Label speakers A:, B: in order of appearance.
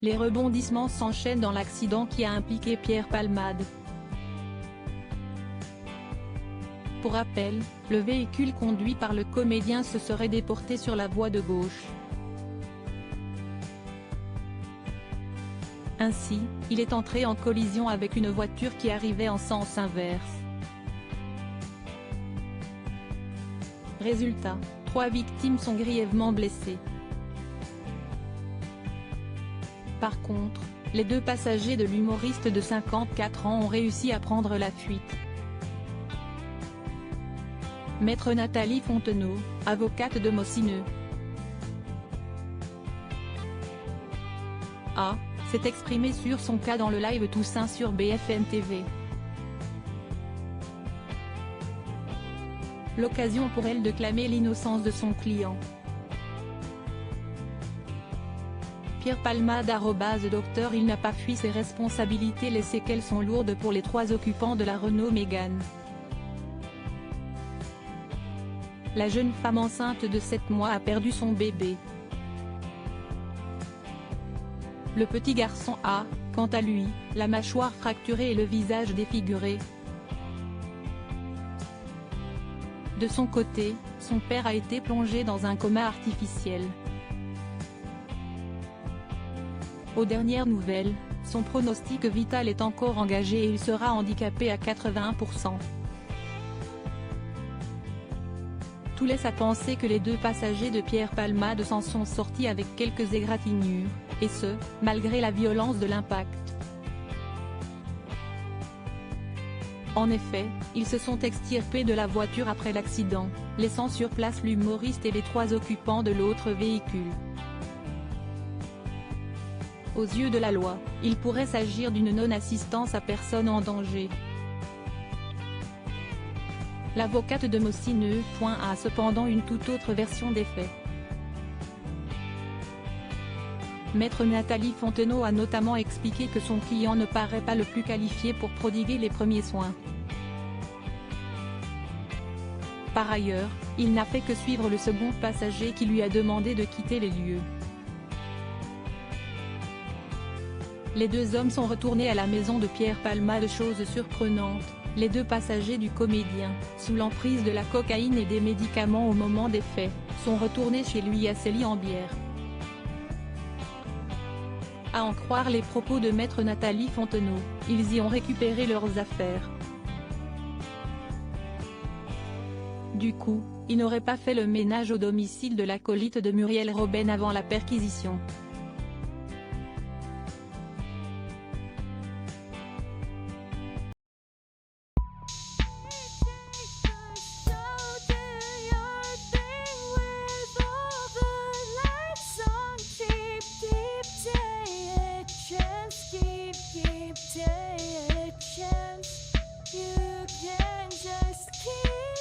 A: Les rebondissements s'enchaînent dans l'accident qui a impliqué Pierre Palmade. Pour rappel, le véhicule conduit par le comédien se serait déporté sur la voie de gauche. Ainsi, il est entré en collision avec une voiture qui arrivait en sens inverse. Résultat, 3 victimes sont grièvement blessées. Par contre, les 2 passagers de l'humoriste de 54 ans ont réussi à prendre la fuite. Maître Nathalie Fontenot, avocate de Mossineux, s'est exprimée sur son cas dans le live Toussaint sur BFM TV. L'occasion pour elle de clamer l'innocence de son client. Pierre Palmade @docteur Il n'a pas fui ses responsabilités. Les séquelles sont lourdes pour les 3 occupants de la Renault Mégane. La jeune femme enceinte de 7 mois a perdu son bébé. Le petit garçon a, quant à lui, la mâchoire fracturée et le visage défiguré. De son côté, son père a été plongé dans un coma artificiel. Aux dernières nouvelles, son pronostic vital est encore engagé et il sera handicapé à 81%. Tout laisse à penser que les 2 passagers de Pierre Palmade s'en sont sortis avec quelques égratignures, et ce, malgré la violence de l'impact. En effet, ils se sont extirpés de la voiture après l'accident, laissant sur place l'humoriste et les 3 occupants de l'autre véhicule. Aux yeux de la loi, il pourrait s'agir d'une non-assistance à personne en danger. L'avocate de Mossineux a cependant une toute autre version des faits. Maître Nathalie Fontenot a notamment expliqué que son client ne paraît pas le plus qualifié pour prodiguer les premiers soins. Par ailleurs, il n'a fait que suivre le second passager qui lui a demandé de quitter les lieux. Les 2 hommes sont retournés à la maison de Pierre Palmade. Chose surprenante, les 2 passagers du comédien, sous l'emprise de la cocaïne et des médicaments au moment des faits, sont retournés chez lui à Célie-en-Bière. À en croire les propos de Maître Nathalie Fontenot, ils y ont récupéré leurs affaires. Du coup, ils n'auraient pas fait le ménage au domicile de l'acolyte de Muriel Robin avant la perquisition.
B: Take a chance, you can just keep